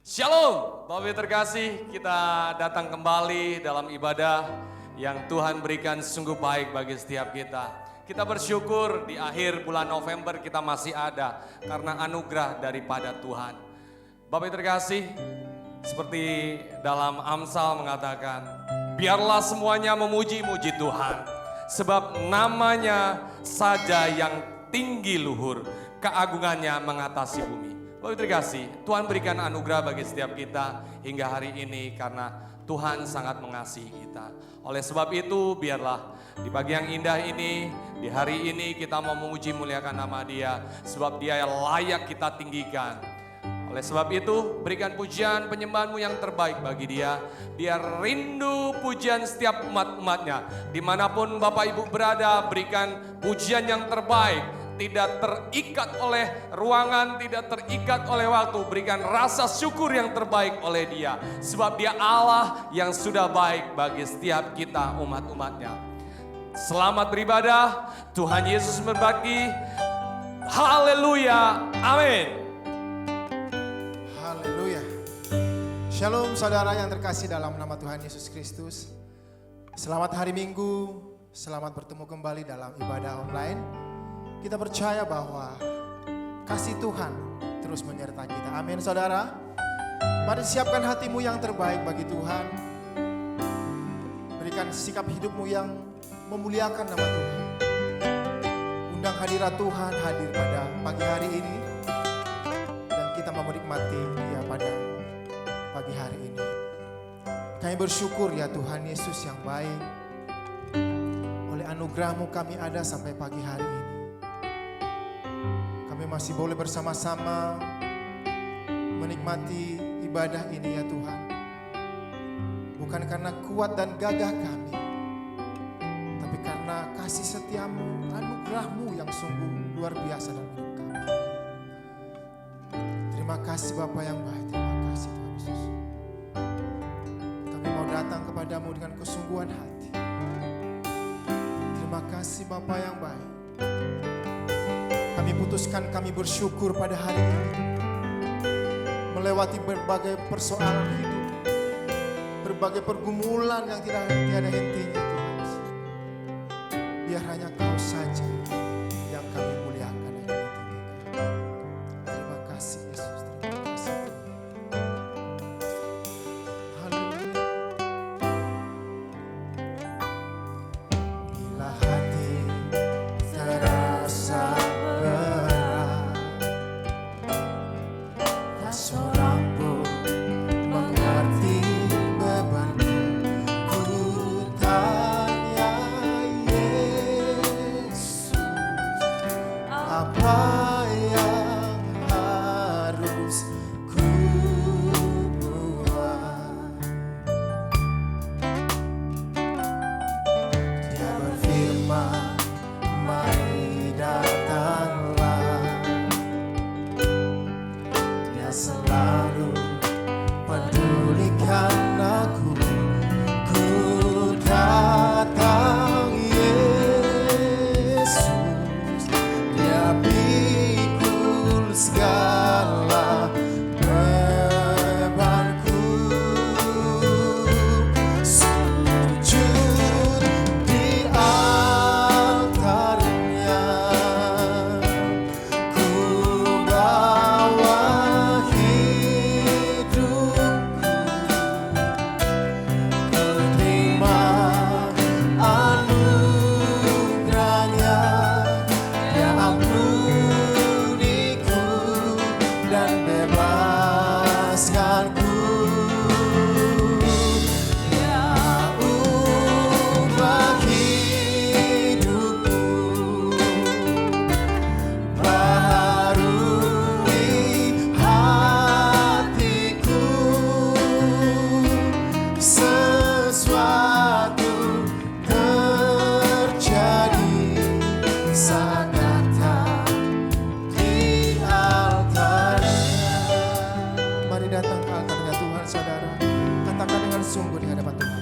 Shalom, Bapak Ibu terkasih, kita datang kembali dalam ibadah yang Tuhan berikan sungguh baik bagi setiap kita. Kita bersyukur di akhir bulan November kita masih ada karena anugerah daripada Tuhan. Bapak Ibu terkasih, seperti dalam Amsal mengatakan, biarlah semuanya memuji-muji Tuhan, sebab namanya saja yang tinggi luhur, keagungannya mengatasi bumi. Bapak Ibu terkasih, Tuhan berikan anugerah bagi setiap kita hingga hari ini karena Tuhan sangat mengasihi kita. Oleh sebab itu, biarlah di pagi yang indah ini, di hari ini kita mau memuji muliakan nama Dia, sebab Dia yang layak kita tinggikan. Oleh sebab itu, berikan pujian penyembahanmu yang terbaik bagi Dia. Dia rindu pujian setiap umat-umatnya. Dimanapun Bapak Ibu berada, berikan pujian yang terbaik. Tidak terikat oleh ruangan, tidak terikat oleh waktu. Berikan rasa syukur yang terbaik oleh Dia. Sebab Dia Allah yang sudah baik bagi setiap kita umat-umatnya. Selamat beribadah, Tuhan Yesus memberkati. Haleluya, amin. Haleluya. Shalom saudara yang terkasih dalam nama Tuhan Yesus Kristus. Selamat hari Minggu, selamat bertemu kembali dalam ibadah online. Kita percaya bahwa kasih Tuhan terus menyertai kita. Amin saudara. Mari siapkan hatimu yang terbaik bagi Tuhan. Berikan sikap hidupmu yang memuliakan nama Tuhan. Undang hadirat Tuhan hadir pada pagi hari ini. Dan kita mau menikmati Dia pada pagi hari ini. Kami bersyukur ya Tuhan Yesus yang baik. Oleh anugerah-Mu kami ada sampai pagi hari ini. Kami masih boleh bersama-sama menikmati ibadah ini ya Tuhan. Bukan karena kuat dan gagah kami, tapi karena kasih setia-Mu, anugerah-Mu yang sungguh luar biasa dalam hidup kami. Terima kasih Bapa yang baik, terima kasih Tuhan Yesus. Kami mau datang kepadamu dengan kesungguhan hati. Terima kasih Bapa yang baik. Kami putuskan kami bersyukur pada hari ini. Melewati berbagai persoalan hidup. Berbagai pergumulan yang tidak ada hentinya Tuhan. Biar hanya Kau saja yang kami muliakan dan kami tinggikan. Terima kasih Yesus, terima kasih Tuhan. Haleluya. Bila hati terasa seorang pun mengerti bebanku. Ku tanya Yesus, apa yang harus ku buat? Dia berfirman, mari datanglah. Dia selalu pedulikan aku. Ku datang Yesus. Dia pikul segala bebanku. Sujud di altarnya. Ku bawa hidupku. Terima anugerahnya. Dia ampuniku dan bebaskanku. Dia ubah hidupku. Baharui hatiku. Sesuatu terjadi saat datang di altarnya. Mari datang ke altarnya Tuhan saudara. Katakan dengan sungguh di hadapan Tuhan.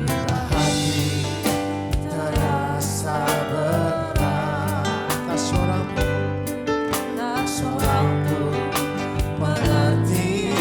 Bila hati terasa berat, tak seorang pun mengerti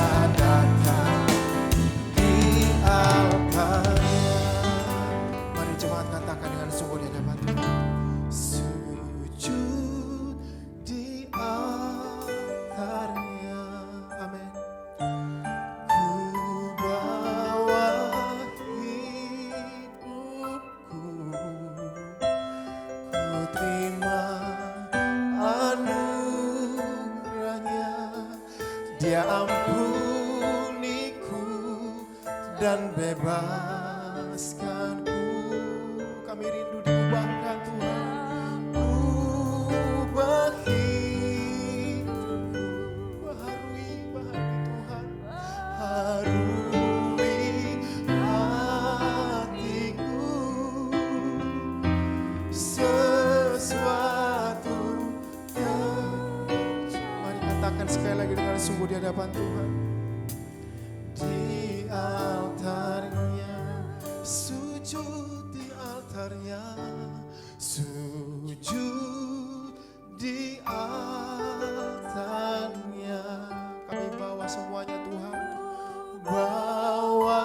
saat datang di altarnya. Mari jemaat katakan dengan sungguh di hadapan Tuhan. Sujud di altarnya. Amin. Ku bawa hidupku, ku terima anugerahnya. Dia ampuniku dan bebaskanku. Kami rindu diubahkan Tuhan. Ubah hidupku, baharui Tuhan. Harui hatiku. Sesuatu mari katakan sekali lagi dengan sungguh di hadapan Tuhan. Di altarnya, sujud di altarnya, sujud di altarnya. Kami bawa semuanya Tuhan, bawa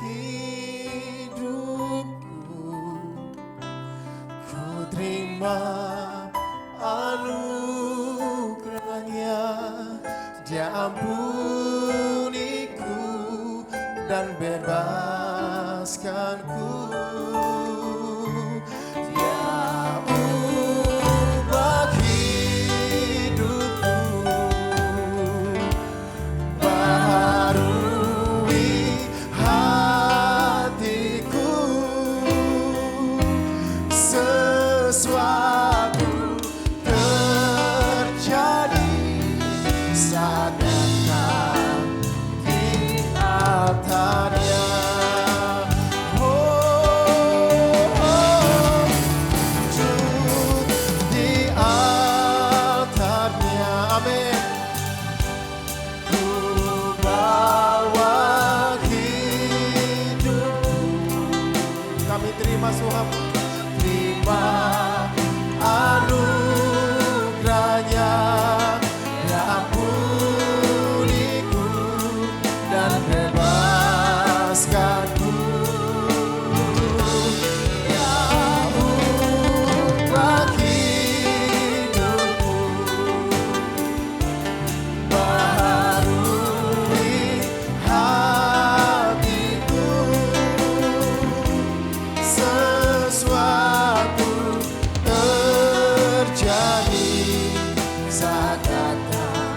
hidupku, ku terima anugerahnya. Dia ampuniku dan bebaskanku. Dia ubah hidupku, baharui hatiku. Sesuatu terjadi saat datang di altarnya. Sujud di altarnya. Amin. Ku bawa hidupku. Kami terima Tuhan, terima anugerahnya. Ya ampuniku dan bebaskanku. Ya ubah hidupku, baharui hatiku. Sesuatu terjadi saat datang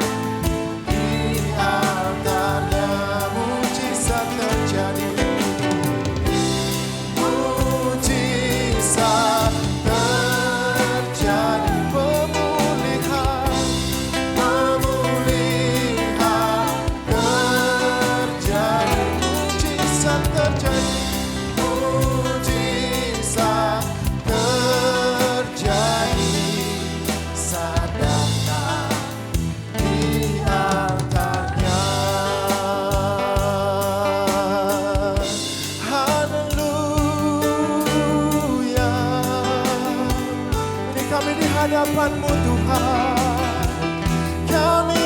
di altarnya. Mujizat terjadi, mujizat terjadi. Pemulihan, pemulihan terjadi. Mujizat terjadi, mujizat terjadi saat datang di altarnya. Haleluya. Ini kami di hadapan-Mu Tuhan. Kami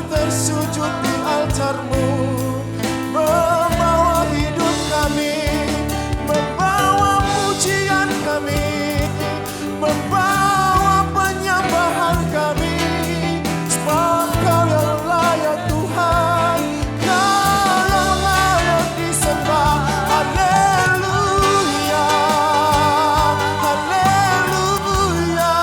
tersujud di altar-Mu, membawa hidup kami, membawa pujian kami, membawa penyembahan kami. Sebab Kau yang layak Tuhan, Kau yang layak disembah. Haleluya, haleluya.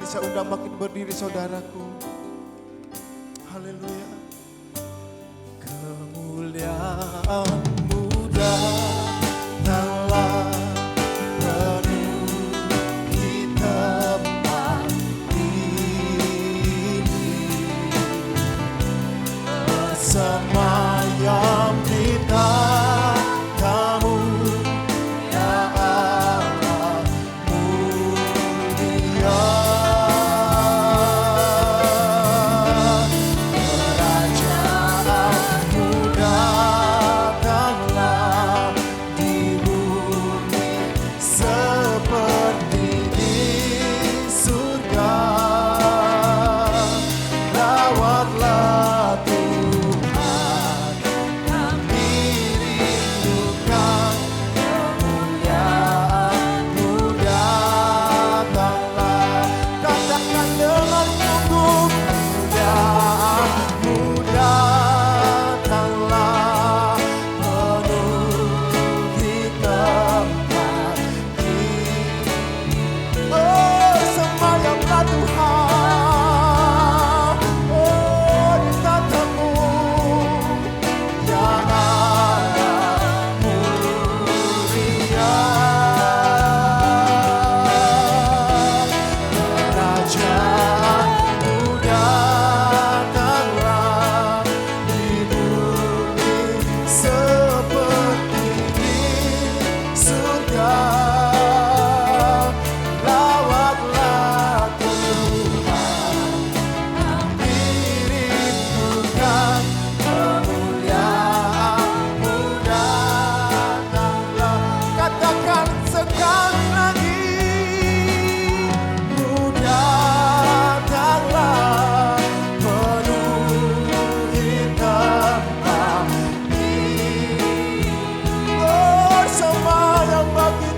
Mari saya undang makin berdiri saudaraku. Haleluya. Kemuliaan-Mu datanglah penuhi tempat ini, bersemayam di tatamu, ya Allah mulia. Kerajaan-Mu datanglah di bumi seperti di surga. Lawatlah Tuhan, kami rindukan kemuliaan-Mu datanglah. Katakan dengan teguh, kemuliaan-Mu datanglah penuhi tempat ini. Oh, semayamlah Tuhan, oh di tatamu, ya Allah mulia. Kerajaan-Mu datanglah di bumi seperti di surga. Lawatlah Tuhan, kami rindukan kemuliaan-Mu datanglah. Katakan sekali lagi, Mu datanglah penuhi tempat ini. Oh, semayam bagi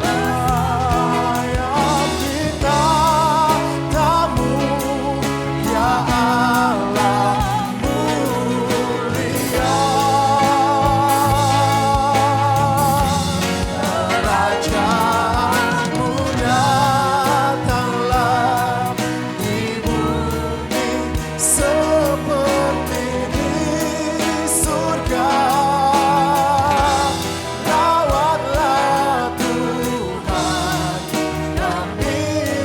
yang di tatamu, ya Allah mulia. Kerajaan-Mu datanglah di bumi seperti di surga. Lawatlah Tuhan, kami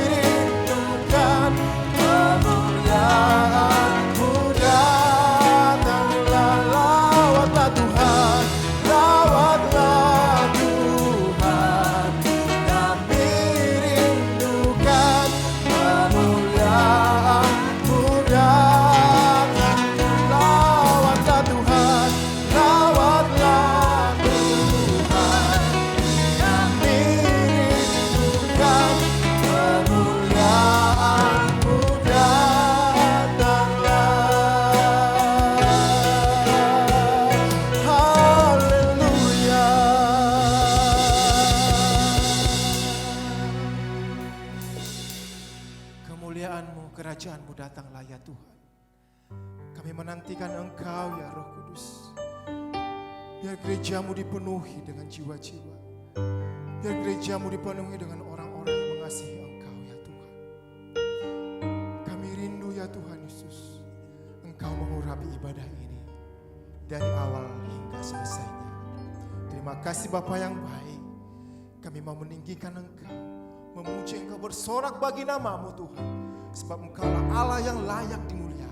rindukan kemuliaan-Mu datanglah. Lawatlah Tuhan, lawatlah Tuhan, kami rindukan kemuliaan-Mu datanglah. Lawatlah Tuhan, lawatlah Tuhan, kami rindukan kemuliaan-Mu datanglah. Haleluya. Kemuliaan-Mu, kerajaan-Mu datanglah ya Tuhan. Kami menantikan Engkau ya Roh Kudus. Biar gereja-Mu dipenuhi dengan jiwa-jiwa. Biar gereja-Mu dipenuhi dengan orang-orang yang mengasihi Engkau ya Tuhan. Kami rindu ya Tuhan Yesus, Engkau mengurapi ibadah ini dari awal hingga selesainya. Terima kasih Bapa yang baik. Kami mau meninggikan Engkau, memuji Engkau, bersorak bagi nama-Mu Tuhan. Sebab Engkaulah Allah yang layak dimuliakan.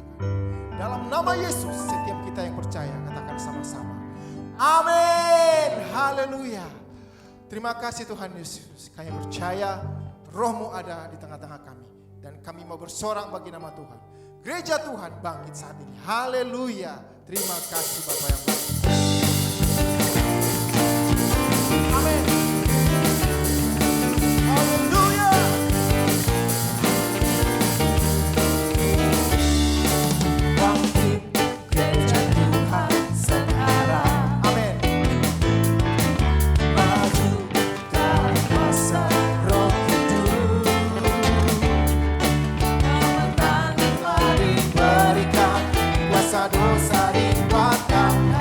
Dalam nama Yesus, setiap kita yang percaya katakan sama-sama, amin. Haleluya. Terima kasih Tuhan Yesus. Kami percaya Roh-Mu ada di tengah-tengah kami. Dan kami mau bersorak bagi nama Tuhan. Gereja Tuhan bangkit saat ini. Haleluya. Terima kasih Bapak yang baik. Amin. Haleluya. Bangkit gereja Tuhan sekarang. Amin. Maju dalam masa Roh Kudus. Kemenangan diberikan, kuasa dosa dikuatkan.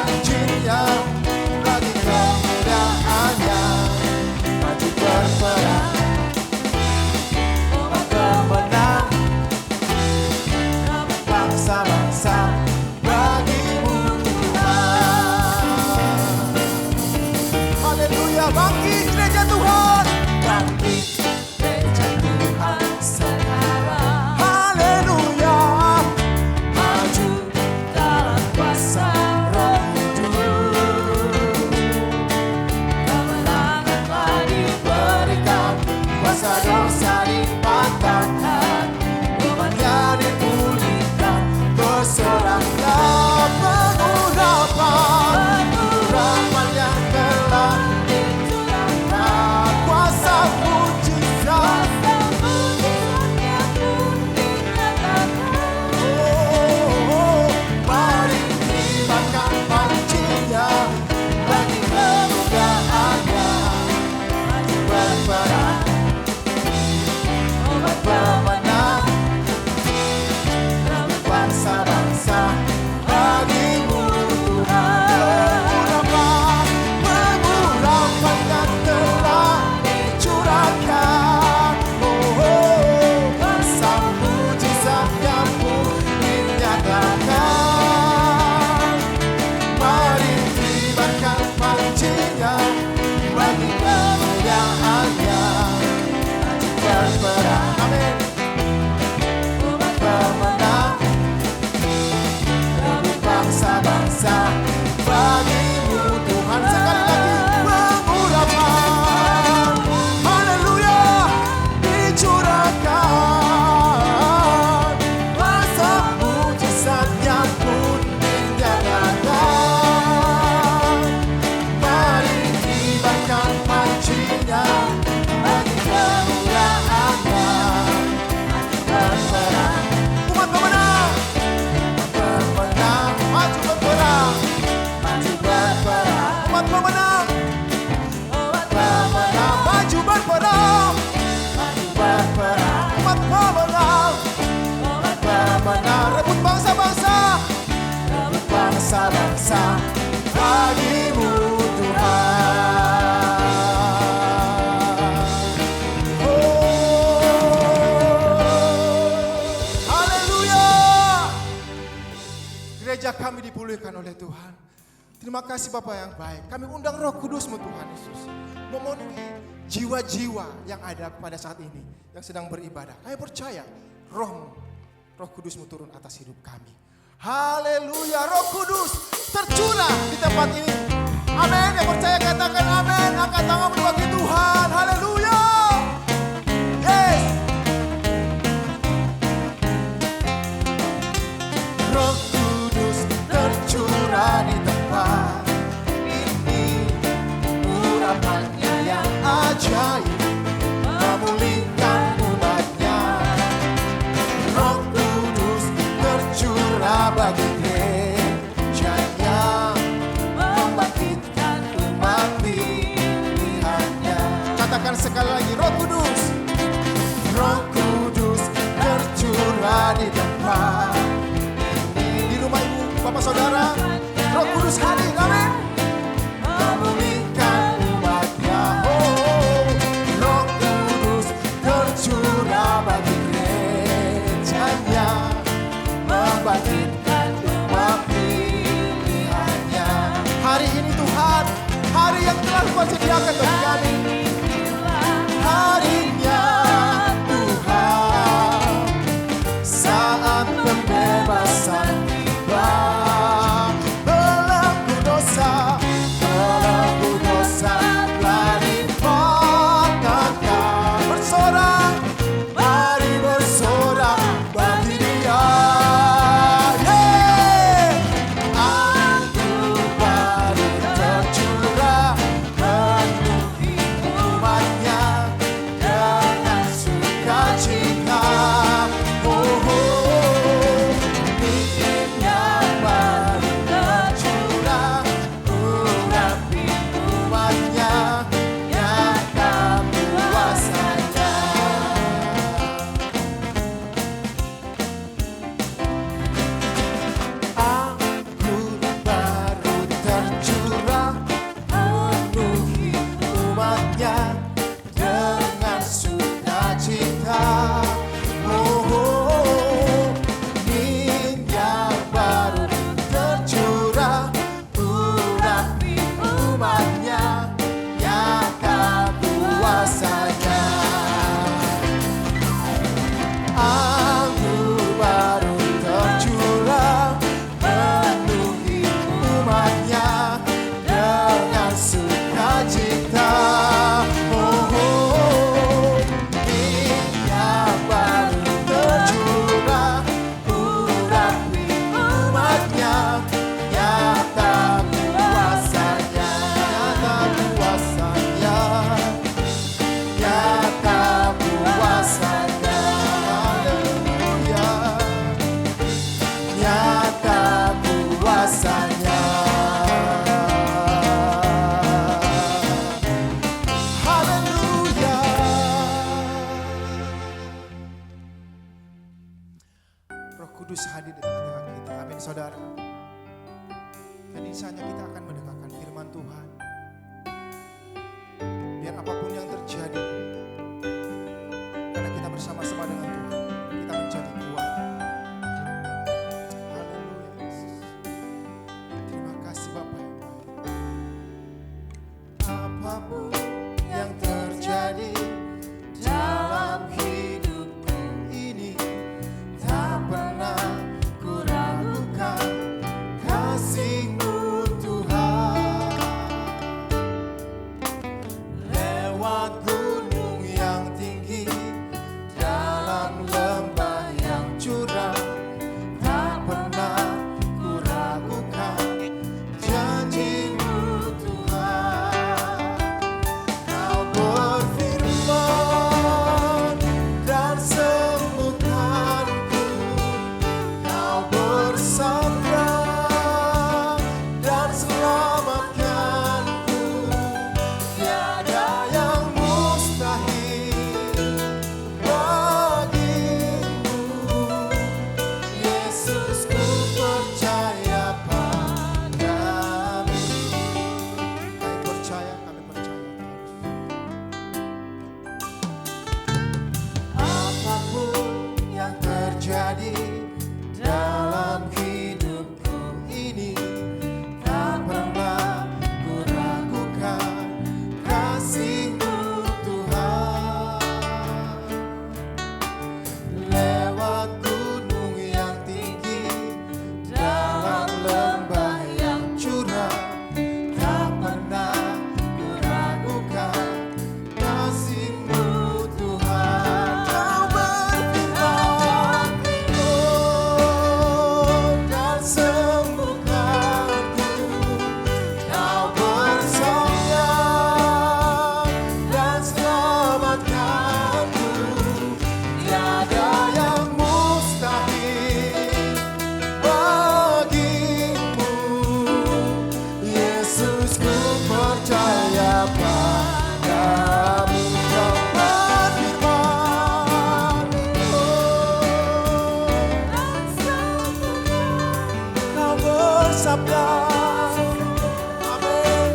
pancinya, bagi kemuliaannya, maju berperang. Pemenang bangsa-bangsa bagimu Tuhan. Haleluya, bangkit gereja Tuhan. Bangkit gereja Tuhan sekarang. Haleluya, maju dalam kuasa Roh Kudus. Kemenangan telah diberikan, kuasa dosa dipatahkan, bebannya dipulihkan, bersoraklah pengurapan, pengurapan yang telah dicurahkan, kuasa mujizat yang pun dinyatakan. Oh, mari kibarkan pancinya, bagi kemuliaannya, maju berperang. Pemenang bangsa-bangsa bagimu Tuhan. Pengurapan yang telah dicurahkan, kuasa mujizat yang pun dinyatakan. Mari kibarkan pancinya, bagi kemuliaannya, maju berperang. Amin. Pemenang bangsa-bangsa bagimu Tuhan. Sekali lagi, pengurapan, haleluya, dicurahkan, kuasa mujizatnya pun dinyatakan. Mari kibarkan pancinya, bagi kemuliaannya, maju berperang. Umat pemenang, pemenang, maju berperang, maju berperang. Umat pemenang, pemenang, maju berperang, maju berperang. Umat pemenang, pemenang, rebut bangsa-bangsa, rebut bangsa-bangsa bagimu Tuhan. Haleluya. Gereja kami dipulihkan oleh Tuhan. Terima kasih Bapa yang baik. Kami undang Roh Kudus-Mu Tuhan Yesus, memenuhi jiwa-jiwa yang ada pada saat ini, yang sedang beribadah. Kami percaya Roh-Mu, Roh Kudus-Mu turun atas hidup kami. Haleluya, Roh Kudus tercurah di tempat ini. Amin. Yang percaya katakan amin. Angkat tangan bagi Tuhan. Haleluya. Yes. Roh Kudus tercurah di tempat ini. Urapannya yang ajaib memulihkan umatnya. Roh Kudus tercurah bagi gerejanya, membangkitkan umat pilihannya. Katakan sekali lagi, Roh Kudus. Roh Kudus tercurah di tempat ini. Di rumah ibu, bapak, saudara, Roh Kudus hadir, amin. Memulihkan umatnya. Oh, Roh Kudus tercurah bagi gerejanya, membangkitkan umat pilihannya. Hari ini Tuhan, hari yang telah Kau sediakan bagi kami. Harinya Tuhan, saat pembebasan tiba. Belenggu dosa telah dipatahkan. Bersorak, mari bersorak bagi Dia. Anugerah tercurah penuh saatnya kita akan mendengarkan firman Tuhan. Biar apapun yang terjadi, karena kita bersama-sama dengan Tuhan, kita menjadi kuat. Haleluya Yesus. Terima kasih Bapa yang baik. Apapun yang terjadi dalam hidupku ini, tak pernah ku ragukan kasih-Mu Tuhan. Lewat gunung yang tinggi, dalam lembah yang curam, tak pernah ku ragukan janji-Mu Tuhan. Kau berfirman dan sembuhkanku, Kau bersabda dan selamatkanku. Tiada yang mustahil bagimu, Yesus, ku percaya padamu. Kami percaya. Apapun yang terjadi dalam hidupku ini, tak pernah ku ragukan kasih-Mu Tuhan. Lewat gunung yang tinggi, dalam lembah yang curam, tak pernah ku ragukan kasih-Mu Tuhan. Kau berfirman, dan sembuhkanku, Kau bersabda dan selamatkanku. Tiada yang mustahil bagimu, Yesus, ku percaya padamu. Kau berfirman, Kau bersabda, amin,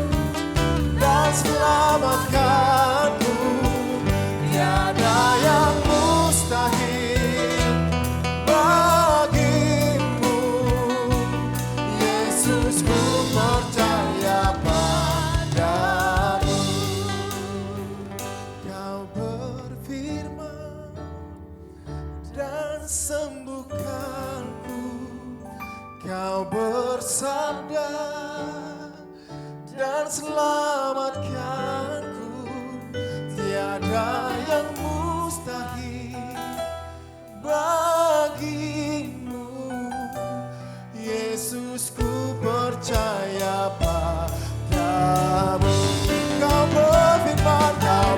dan selamatkanku. Tiada yang mustahil bagimu, Yesus, ku percaya padamu. Kau berfirman dan sembuhkanku, Kau bersabda dan selamatkanku. Tiada yang mustahil bagimu, Yesus, ku percaya padamu. Kau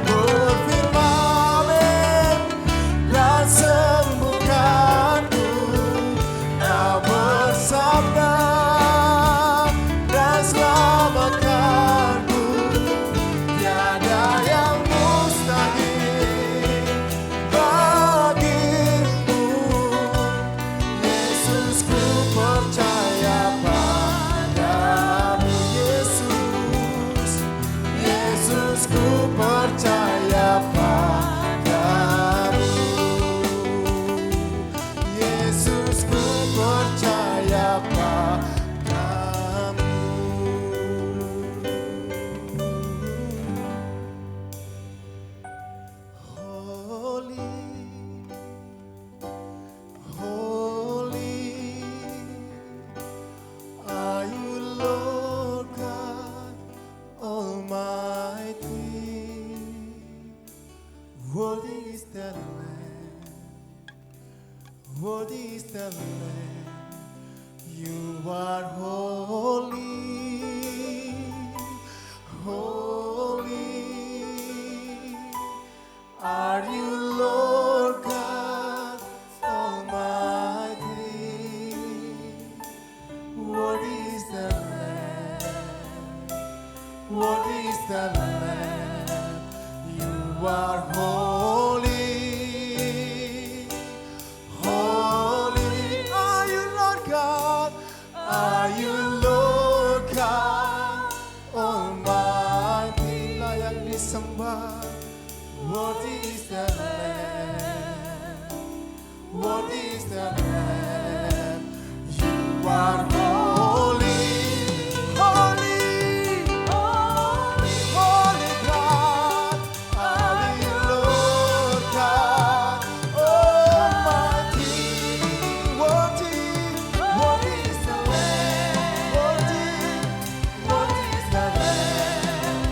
berfirman, amin, dan sembuhkanku. Kau bersabda dan selamatkanku. Tiada yang mustahil bagimu, Yesus, ku percaya padamu. Yesus, Yesus, ku percaya padamu. Yesus, ku percaya padamu. Holy, holy are you, Lord God Almighty. Worthy is the Lamb, worthy is the Lamb. You are holy, holy are you, Lord God Almighty. Worthy is the Lamb, worthy is the Lamb. You are holy, holy are you, Lord God. Are you, Lord God? Worthy is the Lamb. Worthy is the Lamb. You are holy, holy, holy, holy God, holy Lord God Almighty. Worthy, worthy is the Lamb. Worthy, worthy is the Lamb.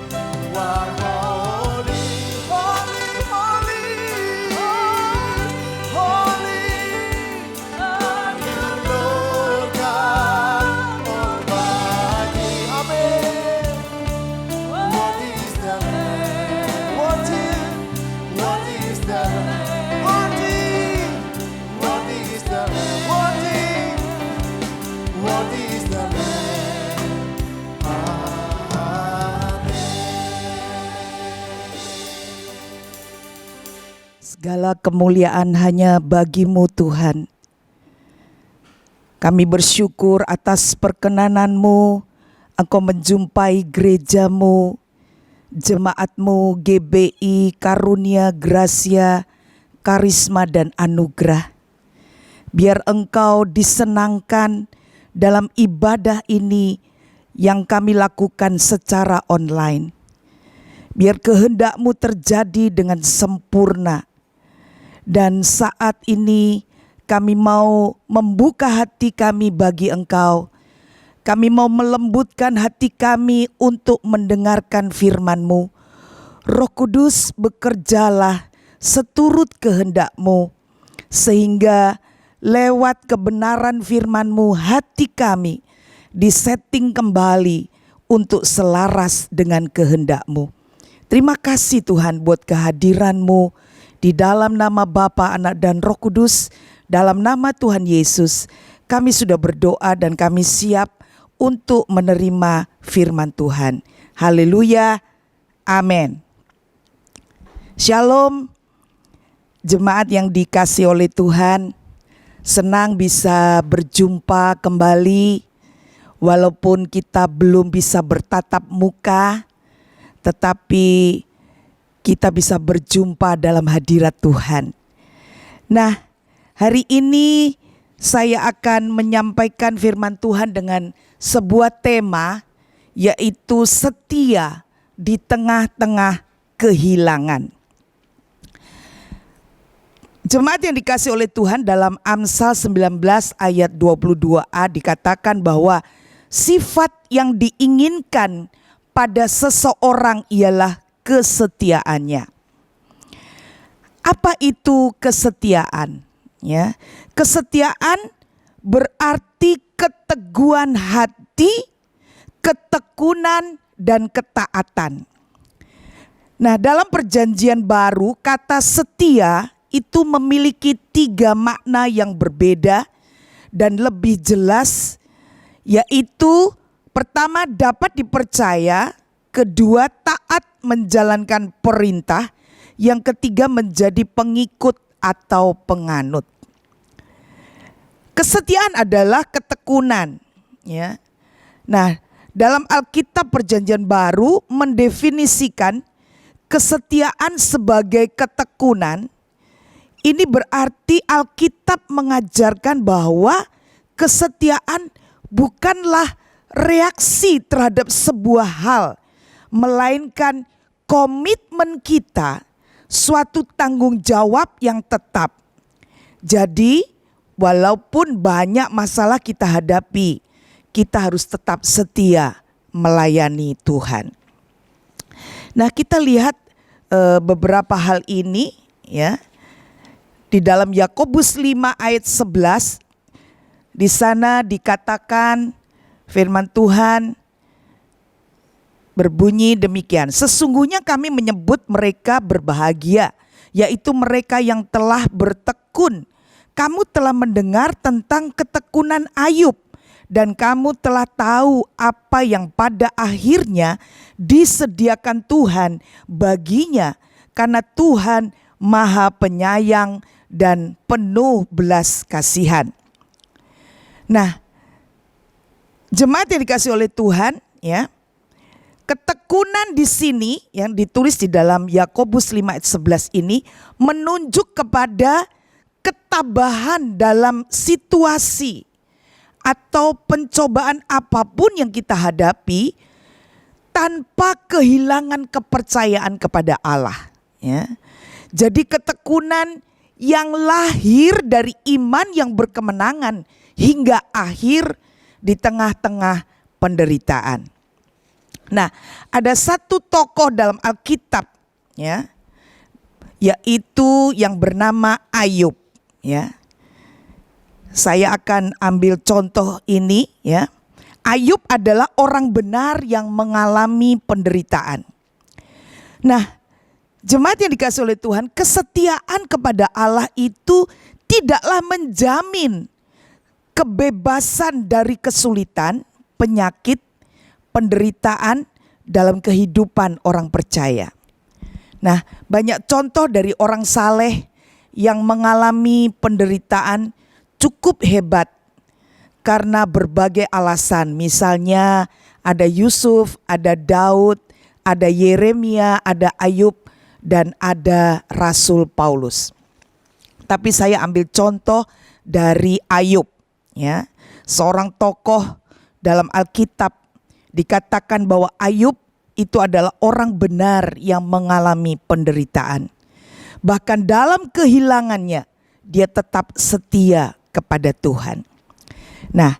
You are holy, holy, holy, holy, you Lord God Almighty. Amen. Worthy is the Lamb. Worthy, worthy is the Lamb. Worthy, worthy is the Lamb. Worthy, worthy is the Lamb. Segala kemuliaan hanya bagi-Mu Tuhan. Kami bersyukur atas perkenanan-Mu, Engkau menjumpai gereja-Mu, jemaat-Mu, GBI, Karunia, Gracia, Karisma dan Anugerah. Biar Engkau disenangkan dalam ibadah ini yang kami lakukan secara online. Biar kehendak-Mu terjadi dengan sempurna. Dan saat ini kami mau membuka hati kami bagi Engkau. Kami mau melembutkan hati kami untuk mendengarkan firman-Mu. Roh Kudus, bekerjalah seturut kehendak-Mu, sehingga lewat kebenaran firman-Mu hati kami disetting kembali untuk selaras dengan kehendak-Mu. Terima kasih Tuhan buat kehadiran-Mu. Di dalam nama Bapa, Anak dan Roh Kudus, dalam nama Tuhan Yesus, kami sudah berdoa dan kami siap untuk menerima firman Tuhan. Haleluya, amin. Shalom, jemaat yang dikasihi oleh Tuhan. Senang bisa berjumpa kembali, walaupun kita belum bisa bertatap muka, tetapi kita bisa berjumpa dalam hadirat Tuhan. Nah, hari ini saya akan menyampaikan firman Tuhan dengan sebuah tema, yaitu setia di tengah-tengah kehilangan. Jemaat yang dikasihi oleh Tuhan, dalam Amsal 19 ayat 22a dikatakan bahwa sifat yang diinginkan pada seseorang ialah kesetiaannya. Apa itu kesetiaan? Ya, kesetiaan berarti keteguhan hati, ketekunan dan ketaatan. Nah, dalam Perjanjian Baru kata setia itu memiliki 3 makna yang berbeda dan lebih jelas, yaitu pertama dapat dipercaya, kedua taat menjalankan perintah, yang ketiga menjadi pengikut atau penganut. Kesetiaan adalah ketekunan, ya. Nah, dalam Alkitab Perjanjian Baru mendefinisikan kesetiaan sebagai ketekunan. Ini berarti Alkitab mengajarkan bahwa kesetiaan bukanlah reaksi terhadap sebuah hal, melainkan komitmen kita, suatu tanggung jawab yang tetap. Jadi, walaupun banyak masalah kita hadapi, kita harus tetap setia melayani Tuhan. Nah, kita lihat beberapa hal ini, ya. Di dalam Yakobus 5 ayat 11, di sana dikatakan firman Tuhan berbunyi demikian. Sesungguhnya kami menyebut mereka berbahagia, yaitu mereka yang telah bertekun. Kamu telah mendengar tentang ketekunan Ayub, dan kamu telah tahu apa yang pada akhirnya disediakan Tuhan baginya, karena Tuhan Maha Penyayang dan penuh belas kasihan. Nah, jemaat yang dikasihi oleh Tuhan, ya, ketekunan ketekunan di sini yang ditulis di dalam Yakobus 5 ayat 11 ini menunjuk kepada ketabahan dalam situasi atau pencobaan apapun yang kita hadapi tanpa kehilangan kepercayaan kepada Allah. Ya. Jadi ketekunan yang lahir dari iman yang berkemenangan hingga akhir di tengah-tengah penderitaan. Nah, ada satu tokoh dalam Alkitab, ya, yaitu yang bernama Ayub. Ya, saya akan ambil contoh ini. Ya, Ayub adalah orang benar yang mengalami penderitaan. Nah, jemaat yang dikasihi oleh Tuhan, kesetiaan kepada Allah itu tidaklah menjamin kebebasan dari kesulitan, penyakit, penderitaan dalam kehidupan orang percaya. Nah, banyak contoh dari orang saleh yang mengalami penderitaan cukup hebat karena berbagai alasan. Misalnya ada Yusuf, ada Daud, ada Yeremia, ada Ayub, dan ada Rasul Paulus. Tapi saya ambil contoh dari Ayub, ya. Seorang tokoh dalam Alkitab, dikatakan bahwa Ayub itu adalah orang benar yang mengalami penderitaan. Bahkan dalam kehilangannya, dia tetap setia kepada Tuhan. Nah,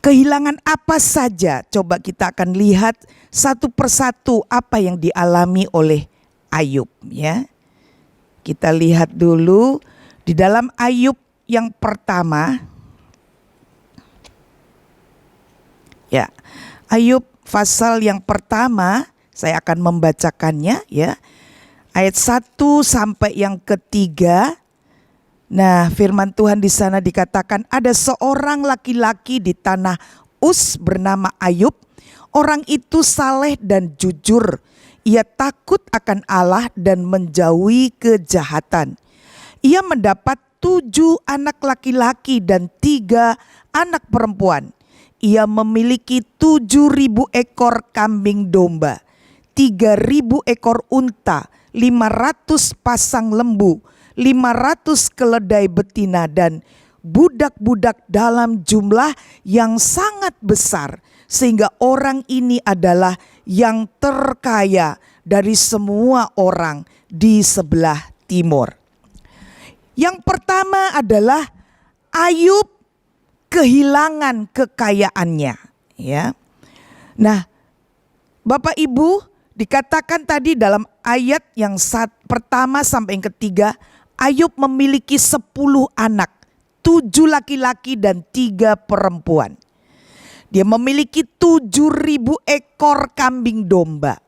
kehilangan apa saja? Coba kita akan lihat satu persatu apa yang dialami oleh Ayub, ya. Kita lihat dulu di dalam Ayub yang pertama. Ya, Ayub pasal yang pertama, saya akan membacakannya, ya. Ayat 1 sampai yang ketiga. Nah, firman Tuhan di sana dikatakan ada seorang laki-laki di tanah Uz bernama Ayub. Orang itu saleh dan jujur. Ia takut akan Allah dan menjauhi kejahatan. Ia mendapat 7 anak laki-laki dan 3 anak perempuan. Ia memiliki 7.000 ekor kambing domba, 3.000 ekor unta, 500 pasang lembu, 500 keledai betina, dan budak-budak dalam jumlah yang sangat besar, sehingga orang ini adalah yang terkaya dari semua orang di sebelah timur. Yang pertama adalah Ayub kehilangan kekayaannya, ya. Nah, Bapak Ibu, dikatakan tadi dalam ayat yang pertama sampai yang ketiga, Ayub memiliki 10 anak, 7 laki-laki dan 3 perempuan. Dia memiliki 7.000 ekor kambing domba,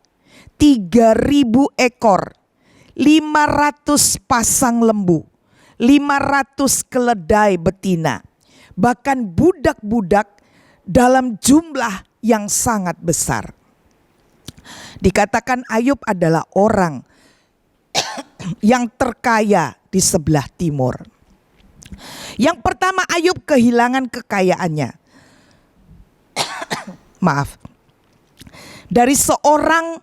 3.000 ekor, 500 pasang lembu, 500 keledai betina, bahkan budak-budak dalam jumlah yang sangat besar. Dikatakan Ayub adalah orang yang terkaya di sebelah timur. Yang pertama, Ayub kehilangan kekayaannya. Maaf. Dari seorang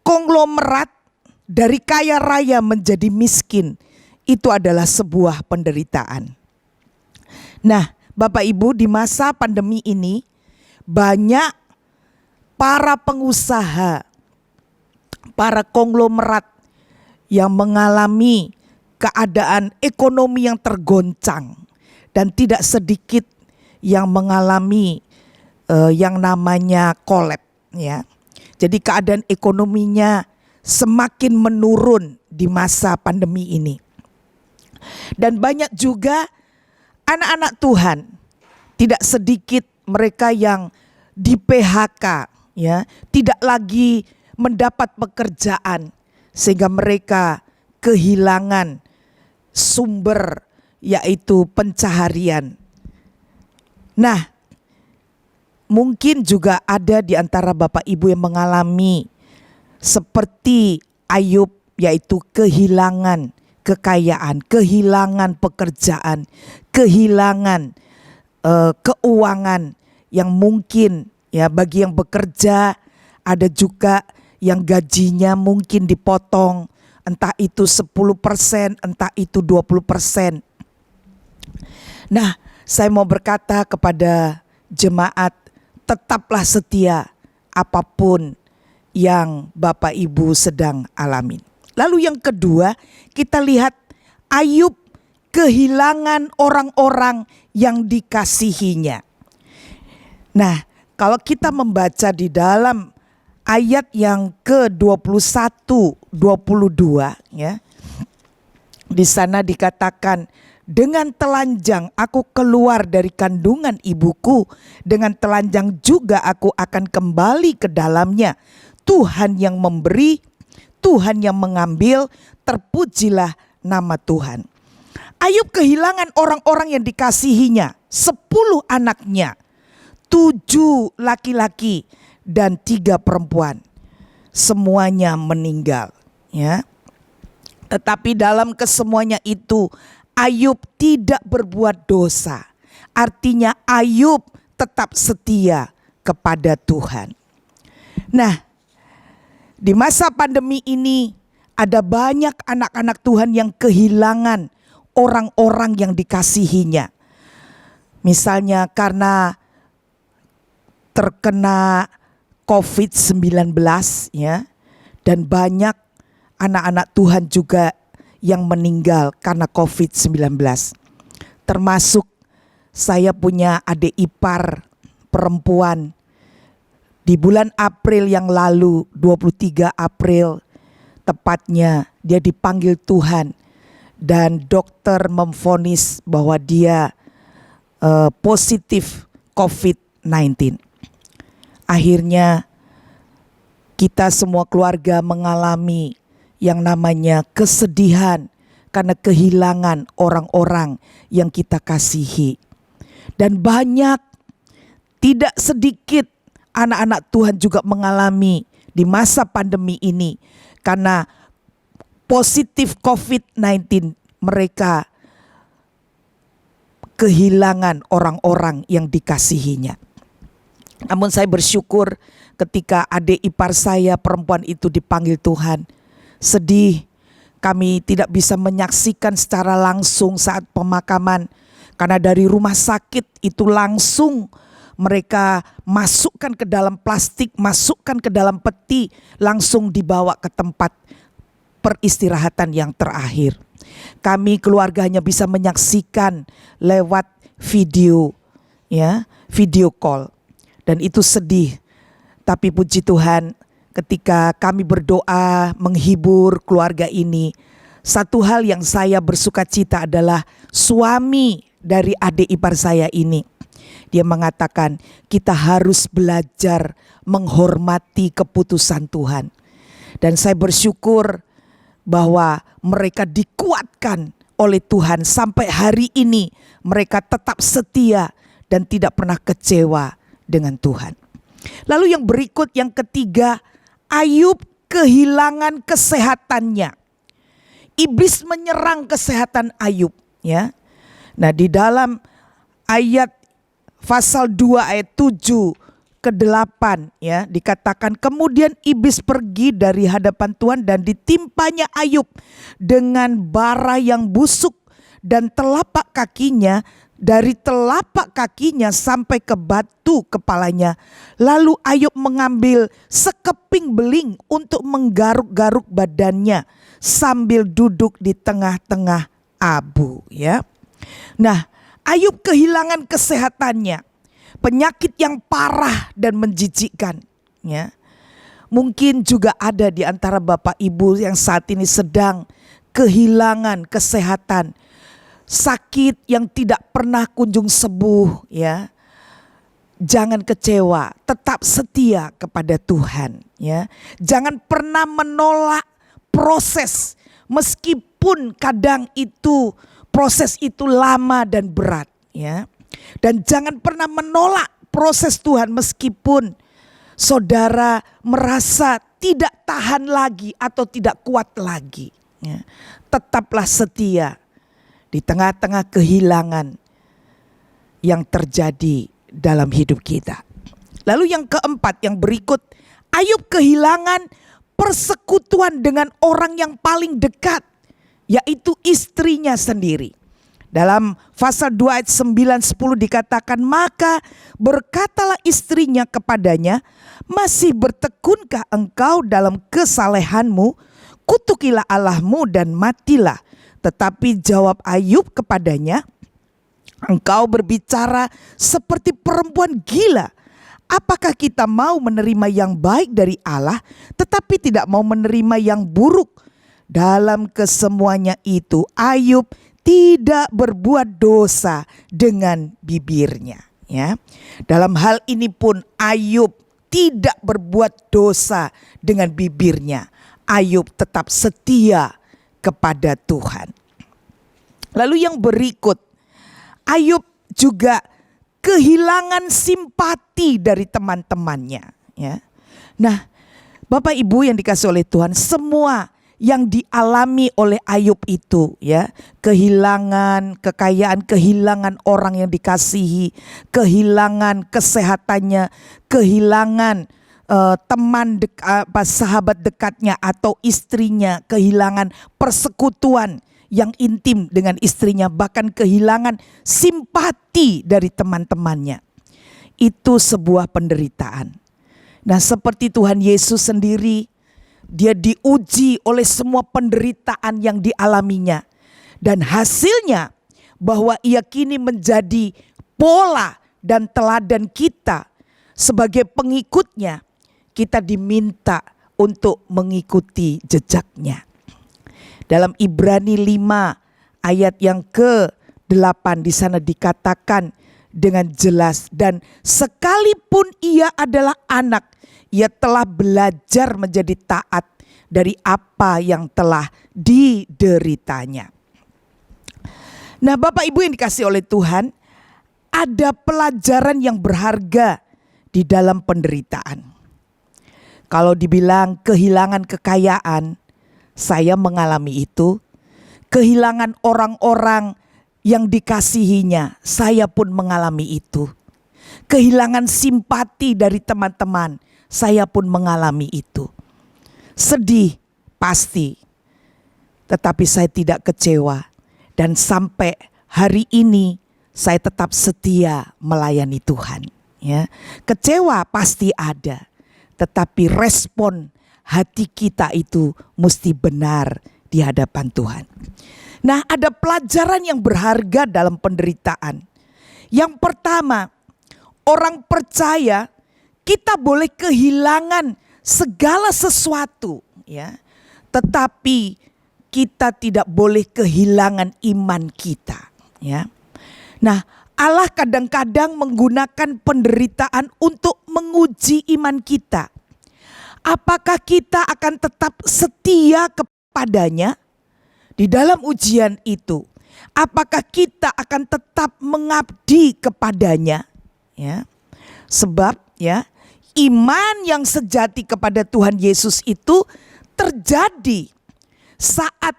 konglomerat, dari kaya raya menjadi miskin, itu adalah sebuah penderitaan. Nah, Bapak Ibu, di masa pandemi ini banyak para pengusaha, para konglomerat yang mengalami keadaan ekonomi yang tergoncang, dan tidak sedikit yang mengalami yang namanya collapse, ya. Jadi keadaan ekonominya semakin menurun di masa pandemi ini. Dan banyak juga anak-anak Tuhan, tidak sedikit mereka yang di PHK, ya, tidak lagi mendapat pekerjaan sehingga mereka kehilangan sumber, yaitu pencaharian. Nah, mungkin juga ada di antara Bapak Ibu yang mengalami seperti Ayub, yaitu kehilangan kekayaan, kehilangan pekerjaan, kehilangan keuangan yang mungkin, ya, bagi yang bekerja, ada juga yang gajinya mungkin dipotong, entah itu 10%, entah itu 20%. Nah, saya mau berkata kepada jemaat, tetaplah setia apapun yang Bapak Ibu sedang alami. Lalu yang kedua, kita lihat Ayub kehilangan orang-orang yang dikasihinya. Nah, kalau kita membaca di dalam ayat yang ke-21, 22 ya. Di sana dikatakan, dengan telanjang aku keluar dari kandungan ibuku, dengan telanjang juga aku akan kembali ke dalamnya. Tuhan yang memberi, Tuhan yang mengambil, terpujilah nama Tuhan. Ayub kehilangan orang-orang yang dikasihinya, 10 anaknya, 7 laki-laki dan 3 perempuan. Semuanya meninggal ya. Tetapi dalam kesemuanya itu Ayub tidak berbuat dosa. Artinya Ayub tetap setia kepada Tuhan. Nah, di masa pandemi ini ada banyak anak-anak Tuhan yang kehilangan orang-orang yang dikasihinya. Misalnya karena terkena COVID-19 ya, dan banyak anak-anak Tuhan juga yang meninggal karena COVID-19. Termasuk saya punya adik ipar perempuan. Di bulan April yang lalu, 23 April tepatnya, dia dipanggil Tuhan dan dokter memvonis bahwa dia positif COVID-19. Akhirnya kita semua keluarga mengalami yang namanya kesedihan karena kehilangan orang-orang yang kita kasihi. Dan banyak, tidak sedikit anak-anak Tuhan juga mengalami di masa pandemi ini karena positif COVID-19, mereka kehilangan orang-orang yang dikasihinya. Namun saya bersyukur ketika adik ipar saya perempuan itu dipanggil Tuhan. Sedih, kami tidak bisa menyaksikan secara langsung saat pemakaman. Karena dari rumah sakit itu langsung mereka masukkan ke dalam plastik, masukkan ke dalam peti, langsung dibawa ke tempat peristirahatan yang terakhir. Kami keluarganya bisa menyaksikan lewat video, ya, video call. Dan itu sedih. Tapi puji Tuhan, ketika kami berdoa menghibur keluarga ini, satu hal yang saya bersukacita adalah suami dari adik ipar saya ini. Dia mengatakan kita harus belajar menghormati keputusan Tuhan. Dan saya bersyukur bahwa mereka dikuatkan oleh Tuhan sampai hari ini. Mereka tetap setia dan tidak pernah kecewa dengan Tuhan. Lalu yang berikut, yang ketiga, Ayub kehilangan kesehatannya. Iblis menyerang kesehatan Ayub ya. Nah, di dalam ayat pasal 2 ayat 7 ke 8 ya, dikatakan kemudian iblis pergi dari hadapan Tuhan dan ditimpanya Ayub dengan bara yang busuk dan telapak kakinya, dari telapak kakinya sampai ke batu kepalanya. Lalu Ayub mengambil sekeping beling untuk menggaruk-garuk badannya sambil duduk di tengah-tengah abu ya. Nah, Ayub kehilangan kesehatannya. Penyakit yang parah dan menjijikkan ya. Mungkin juga ada di antara Bapak Ibu yang saat ini sedang kehilangan kesehatan. Sakit yang tidak pernah kunjung sembuh ya. Jangan kecewa, tetap setia kepada Tuhan ya. Jangan pernah menolak proses meskipun kadang itu proses itu lama dan berat ya. Dan jangan pernah menolak proses Tuhan meskipun saudara merasa tidak tahan lagi atau tidak kuat lagi ya. Tetaplah setia di tengah-tengah kehilangan yang terjadi dalam hidup kita. Lalu yang keempat, yang berikut, Ayub kehilangan persekutuan dengan orang yang paling dekat, yaitu istrinya sendiri. Dalam pasal 2 ayat 9-10 dikatakan, maka berkatalah istrinya kepadanya, masih bertekunkah engkau dalam kesalehanmu? Kutukilah Allahmu dan matilah. Tetapi jawab Ayub kepadanya, engkau berbicara seperti perempuan gila. Apakah kita mau menerima yang baik dari Allah, tetapi tidak mau menerima yang buruk? Dalam kesemuanya itu Ayub tidak berbuat dosa dengan bibirnya. Ya, dalam hal ini pun Ayub tidak berbuat dosa dengan bibirnya. Ayub tetap setia kepada Tuhan. Lalu yang berikut, Ayub juga kehilangan simpati dari teman-temannya. Ya. Nah, Bapak Ibu yang dikasih oleh Tuhan, semua yang dialami oleh Ayub itu, ya, kehilangan kekayaan, kehilangan orang yang dikasihi, kehilangan kesehatannya, kehilangan sahabat dekatnya atau istrinya, kehilangan persekutuan yang intim dengan istrinya, bahkan kehilangan simpati dari teman-temannya. Itu sebuah penderitaan. Nah, seperti Tuhan Yesus sendiri, dia diuji oleh semua penderitaan yang dialaminya. Dan hasilnya bahwa ia kini menjadi pola dan teladan kita sebagai pengikutnya. Kita diminta untuk mengikuti jejaknya. Dalam Ibrani 5 ayat yang ke-8 di sana dikatakan dengan jelas, dan sekalipun ia adalah anak, ia telah belajar menjadi taat dari apa yang telah dideritanya. Nah, Bapak Ibu yang dikasihi oleh Tuhan, ada pelajaran yang berharga di dalam penderitaan. Kalau dibilang kehilangan kekayaan, saya mengalami itu. Kehilangan orang-orang yang dikasihinya, saya pun mengalami itu. Kehilangan simpati dari teman-teman, saya pun mengalami itu. Sedih pasti, tetapi saya tidak kecewa. Dan sampai hari ini saya tetap setia melayani Tuhan. Ya, kecewa pasti ada, tetapi respon hati kita itu mesti benar di hadapan Tuhan. Nah, ada pelajaran yang berharga dalam penderitaan. Yang pertama, orang percaya kita boleh kehilangan segala sesuatu, ya, tetapi kita tidak boleh kehilangan iman kita, ya. Nah, Allah kadang-kadang menggunakan penderitaan untuk menguji iman kita. Apakah kita akan tetap setia kepadanya di dalam ujian itu? Apakah kita akan tetap mengabdi kepadanya? Ya. Sebab ya, iman yang sejati kepada Tuhan Yesus itu terjadi saat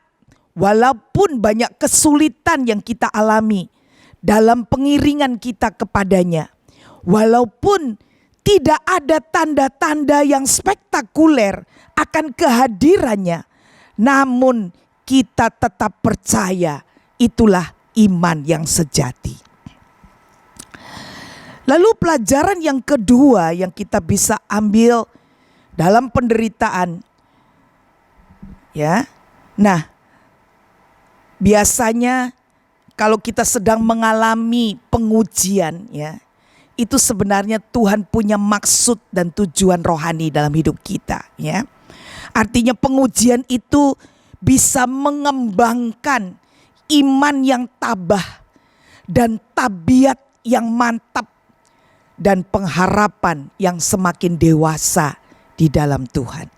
walaupun banyak kesulitan yang kita alami dalam pengiringan kita kepadanya. Walaupun tidak ada tanda-tanda yang spektakuler akan kehadirannya, namun kita tetap percaya itulah iman yang sejati. Lalu pelajaran yang kedua yang kita bisa ambil dalam penderitaan, ya. Nah, biasanya kalau kita sedang mengalami pengujian, ya, itu sebenarnya Tuhan punya maksud dan tujuan rohani dalam hidup kita, ya. Artinya pengujian itu bisa mengembangkan iman yang tabah dan tabiat yang mantap dan pengharapan yang semakin dewasa di dalam Tuhan.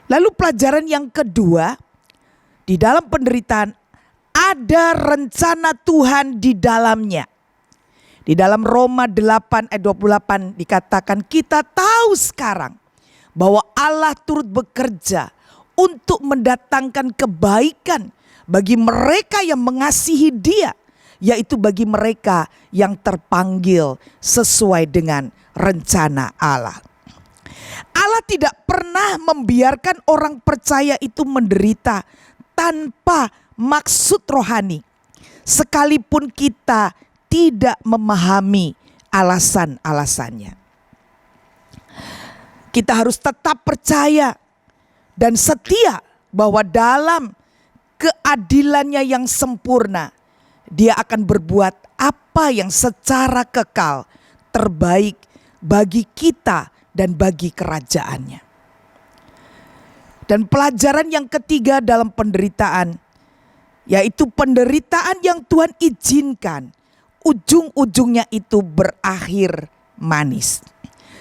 Lalu pelajaran yang kedua, di dalam penderitaan ada rencana Tuhan di dalamnya. Di dalam Roma 8 ayat 28 dikatakan, kita tahu sekarang bahwa Allah turut bekerja untuk mendatangkan kebaikan bagi mereka yang mengasihi Dia, yaitu bagi mereka yang terpanggil sesuai dengan rencana Allah. Allah tidak pernah membiarkan orang percaya itu menderita tanpa maksud rohani, sekalipun kita tidak memahami alasan-alasannya. Kita harus tetap percaya dan setia bahwa dalam keadilannya yang sempurna, Dia akan berbuat apa yang secara kekal terbaik bagi kita dan bagi kerajaannya. Dan pelajaran yang ketiga dalam penderitaan, yaitu penderitaan yang Tuhan izinkan, ujung-ujungnya itu berakhir manis.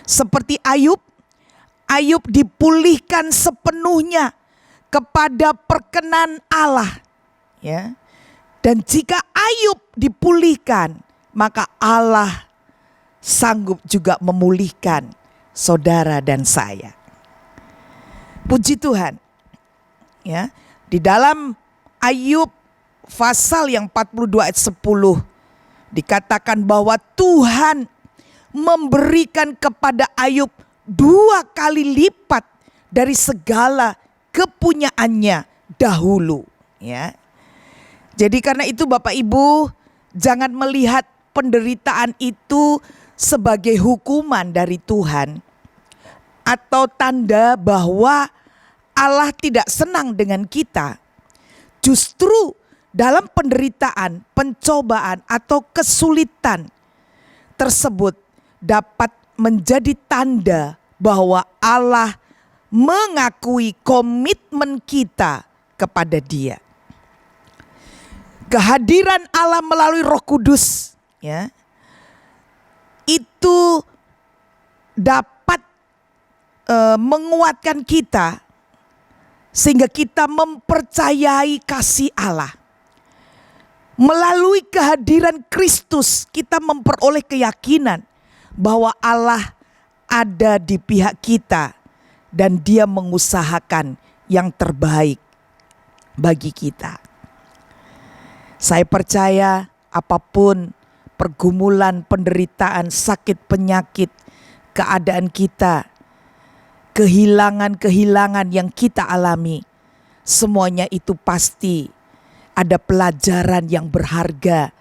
Seperti Ayub dipulihkan sepenuhnya kepada perkenan Allah, ya. Dan jika Ayub dipulihkan, maka Allah sanggup juga memulihkan saudara dan saya. Puji Tuhan. Ya, di dalam Ayub pasal yang 42 ayat 10 dikatakan bahwa Tuhan memberikan kepada Ayub 2 kali lipat dari segala kepunyaannya dahulu, ya. Jadi karena itu Bapak Ibu, jangan melihat penderitaan itu sebagai hukuman dari Tuhan atau tanda bahwa Allah tidak senang dengan kita. Justru dalam penderitaan, pencobaan atau kesulitan tersebut dapat menjadi tanda bahwa Allah mengakui komitmen kita kepada Dia. Kehadiran Allah melalui Roh Kudus, ya, itu dapat menguatkan kita sehingga kita mempercayai kasih Allah. Melalui kehadiran Kristus kita memperoleh keyakinan bahwa Allah ada di pihak kita dan Dia mengusahakan yang terbaik bagi kita. Saya percaya apapun pergumulan, penderitaan, sakit, penyakit, keadaan kita, kehilangan-kehilangan yang kita alami, semuanya itu pasti ada pelajaran yang berharga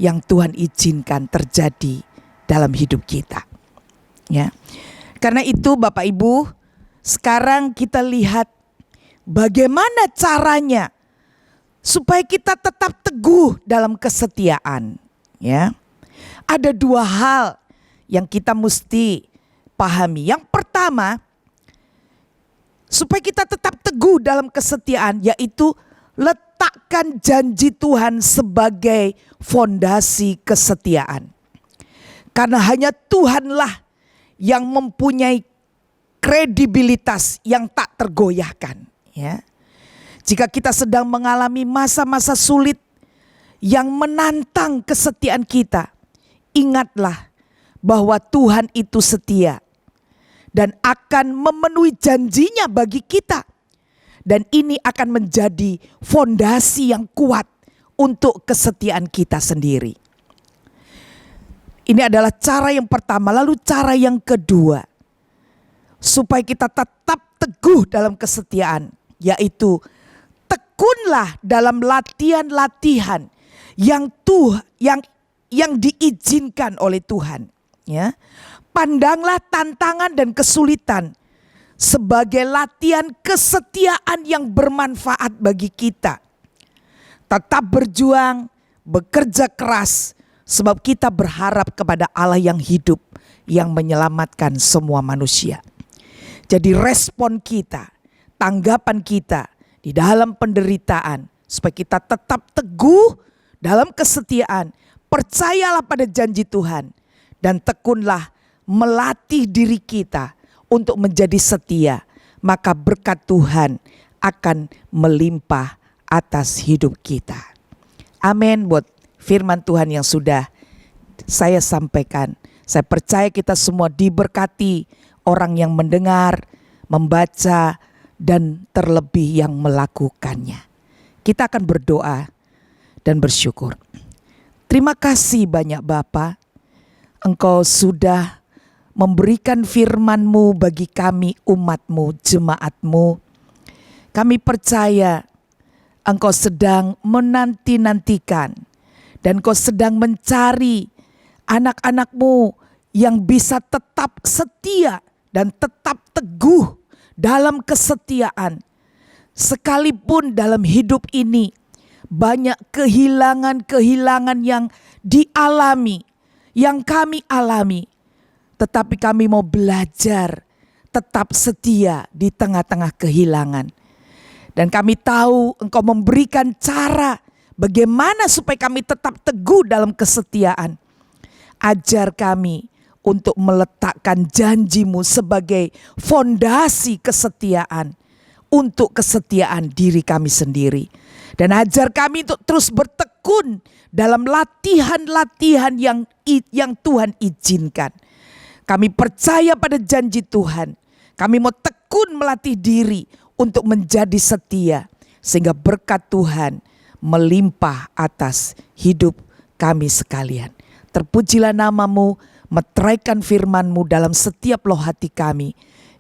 yang Tuhan izinkan terjadi dalam hidup kita. Ya. Karena itu Bapak Ibu, sekarang kita lihat bagaimana caranya supaya kita tetap teguh dalam kesetiaan, ya. Ada 2 hal yang kita mesti pahami. Yang pertama, supaya kita tetap teguh dalam kesetiaan, yaitu letakkan janji Tuhan sebagai fondasi kesetiaan. Karena hanya Tuhanlah yang mempunyai kredibilitas yang tak tergoyahkan, ya. Jika kita sedang mengalami masa-masa sulit yang menantang kesetiaan kita, ingatlah bahwa Tuhan itu setia dan akan memenuhi janjinya bagi kita. Dan ini akan menjadi fondasi yang kuat untuk kesetiaan kita sendiri. Ini adalah cara yang pertama. Lalu cara yang kedua, supaya kita tetap teguh dalam kesetiaan, yaitu tekunlah dalam latihan-latihan yang diizinkan oleh Tuhan, ya. Pandanglah tantangan dan kesulitan sebagai latihan kesetiaan yang bermanfaat bagi kita. Tetap berjuang, bekerja keras, sebab kita berharap kepada Allah yang hidup, yang menyelamatkan semua manusia. Jadi respon kita, tanggapan kita di dalam penderitaan, supaya kita tetap teguh dalam kesetiaan, percayalah pada janji Tuhan, dan tekunlah melatih diri kita untuk menjadi setia, maka berkat Tuhan akan melimpah atas hidup kita. Amin. Buat firman Tuhan yang sudah saya sampaikan, saya percaya kita semua diberkati, orang yang mendengar, membaca, dan terlebih yang melakukannya. Kita akan berdoa dan bersyukur. Terima kasih banyak Bapa, Engkau sudah memberikan firman-Mu bagi kami umat-Mu, jemaat-Mu. Kami percaya Engkau sedang menanti-nantikan dan Engkau sedang mencari anak-anak-Mu yang bisa tetap setia dan tetap teguh dalam kesetiaan. Sekalipun dalam hidup ini banyak kehilangan-kehilangan yang dialami, yang kami alami. Tetapi kami mau belajar tetap setia di tengah-tengah kehilangan. Dan kami tahu Engkau memberikan cara bagaimana supaya kami tetap teguh dalam kesetiaan. Ajar kami untuk meletakkan janji-Mu sebagai fondasi kesetiaan untuk kesetiaan diri kami sendiri. Dan ajar kami untuk terus bertekun dalam latihan-latihan yang Tuhan izinkan. Kami percaya pada janji Tuhan. Kami mau tekun melatih diri untuk menjadi setia. Sehingga berkat Tuhan melimpah atas hidup kami sekalian. Terpujilah nama-Mu, meteraikan firman-Mu dalam setiap loh hati kami.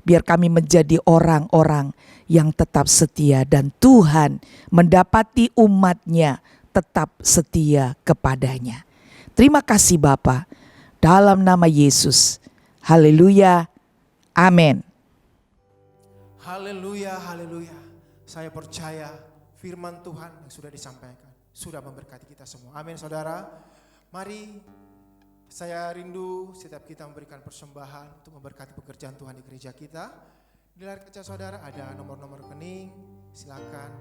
Biar kami menjadi orang-orang yang tetap setia. Dan Tuhan mendapati umat-Nya tetap setia kepadanya. Terima kasih Bapa. Dalam nama Yesus. Haleluya. Amin. Haleluya, haleluya. Saya percaya firman Tuhan yang sudah disampaikan sudah memberkati kita semua. Amin saudara. Mari saya rindu setiap kita memberikan persembahan untuk memberkati pekerjaan Tuhan di gereja kita. Di layar kaca saudara ada nomor-nomor rekening. Silakan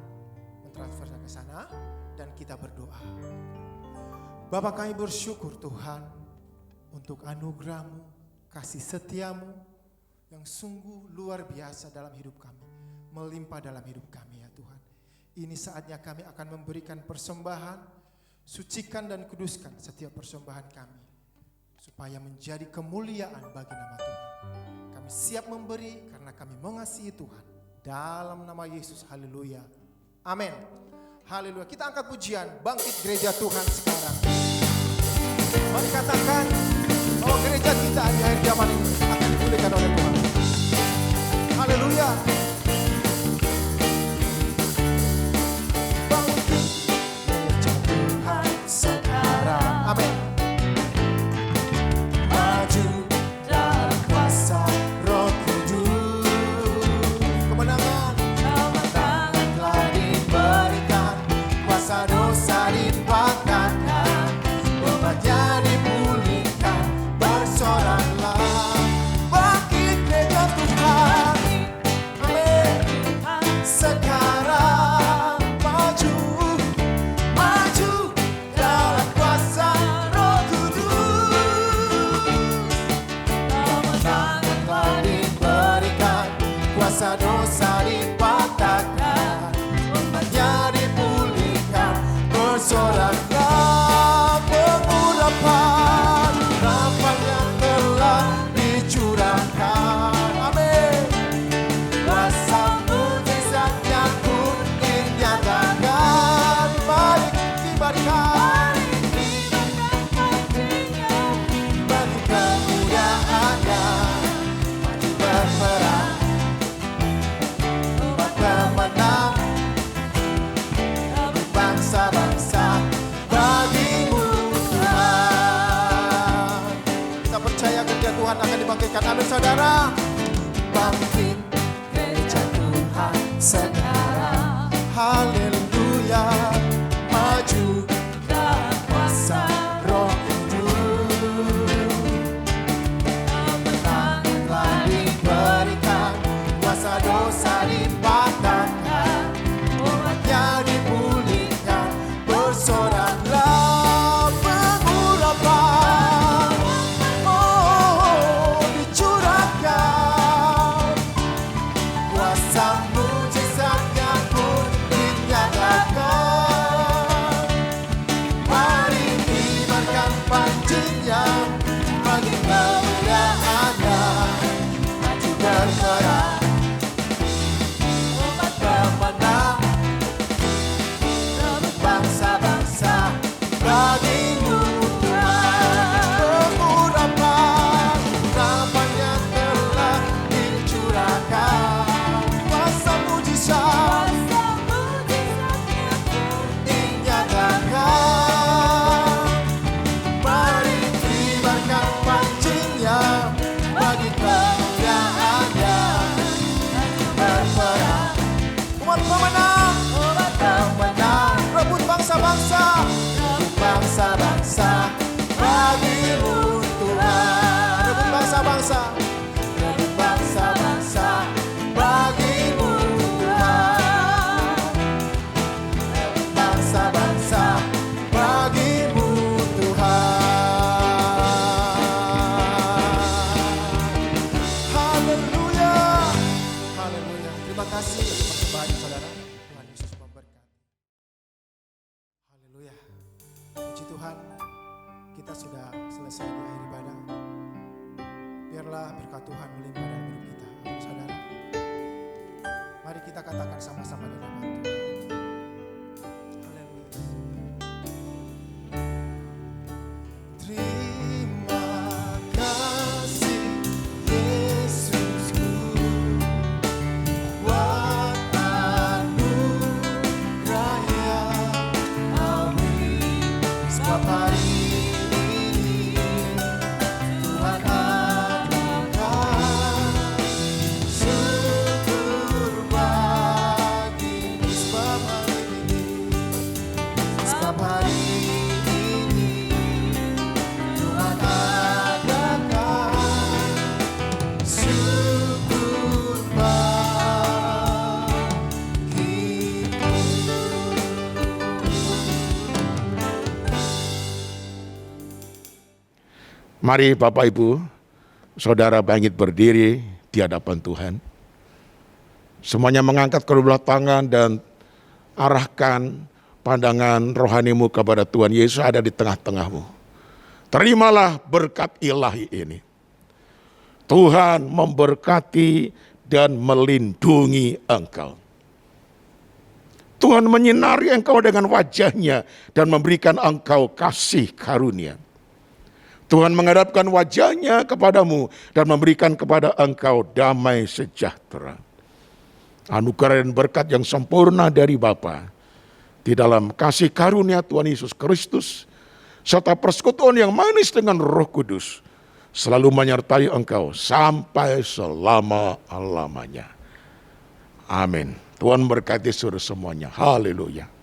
mentransfer ke sana dan kita berdoa. Bapa, kami bersyukur Tuhan untuk anugerah-Mu, kasih setia-Mu yang sungguh luar biasa dalam hidup kami, melimpah dalam hidup kami ya Tuhan. Ini saatnya kami akan memberikan persembahan, sucikan dan kuduskan setiap persembahan kami, supaya menjadi kemuliaan bagi nama Tuhan. Kami siap memberi karena kami mengasihi Tuhan. Dalam nama Yesus, haleluya. Amin. Haleluya. Kita angkat pujian, bangkit gereja Tuhan sekarang. Mari katakan bahwa gereja kita di akhir zaman ini akan dipulihkan oleh Tuhan. Haleluya. Bangkit gereja Tuhan sekarang. Amin. Maju dalam kuasa Roh Kudus. Kemenangan telah diberikan, kuasa dosa dipatahkan, bebannya dipulihkan, bersoraklah. Bangkit gereja Tuhan, amin. Sekarang maju, maju dalam kuasa Roh Kudus. Kemenangan telah diberikan, kuasa dosa dipatahkan, bebannya dipulihkan, bersoraklah. Pengurapan harapan yang telah dicurahkan, amin. Kuasa mujizatnya pun dinyatakan. Mari kibarkan, bagi kemuliaannya, maju berperang, umat pemenang, bangsa-bangsa bagimu Tuhan. Kita percaya gereja Tuhan akan dibangkitkan. Amin saudara. Bangkit gereja Tuhan sekarang. Haleluya. Maju dalam kuasa Roh Kudus. Kemenangan telah diberikan, kuasa dosa dipatahkan, umatnya dipulihkan, bersoraklah. Pengurapan dicurahkan, kuasa mujizatnya pun dinyatakan. Mari kibarkan pancinya, bagi kemuliaannya, maju berperang, umat pemenang, bangsa-bangsa bagimu Tuhan. Pengurapan harapan Haleluya. Terima kasih untuk persembahan saudara. Tuhan Yesus memberkati. Haleluya. Puji Tuhan, kita sudah selesai di akhir ibadah. Biarlah berkat Tuhan melimpah dalam hidup kita. Amin, saudara. Mari kita katakan sama-sama di nama Tuhan. Haleluya. Terima kasih Yesusku, buat anugerah yang Kau beri. Sebab hari ini Tuhan anugerah, syukur bagi sebab hari ini, sebab hari ini Tuhan adakan, syukur Mari Bapak Ibu, Saudara bangkit berdiri di hadapan Tuhan. Semuanya mengangkat kedua belah tangan dan arahkan pandangan rohanimu kepada Tuhan Yesus ada di tengah-tengahmu. Terimalah berkat ilahi ini. Tuhan memberkati dan melindungi engkau. Tuhan menyinari engkau dengan wajah-Nya dan memberikan engkau kasih karunia. Tuhan menghadapkan wajah-Nya kepadamu dan memberikan kepada engkau damai sejahtera. Anugerah dan berkat yang sempurna dari Bapa di dalam kasih karunia Tuhan Yesus Kristus serta persekutuan yang manis dengan Roh Kudus selalu menyertai engkau sampai selama-lamanya. Amin. Tuhan berkati saudara semuanya. Haleluya.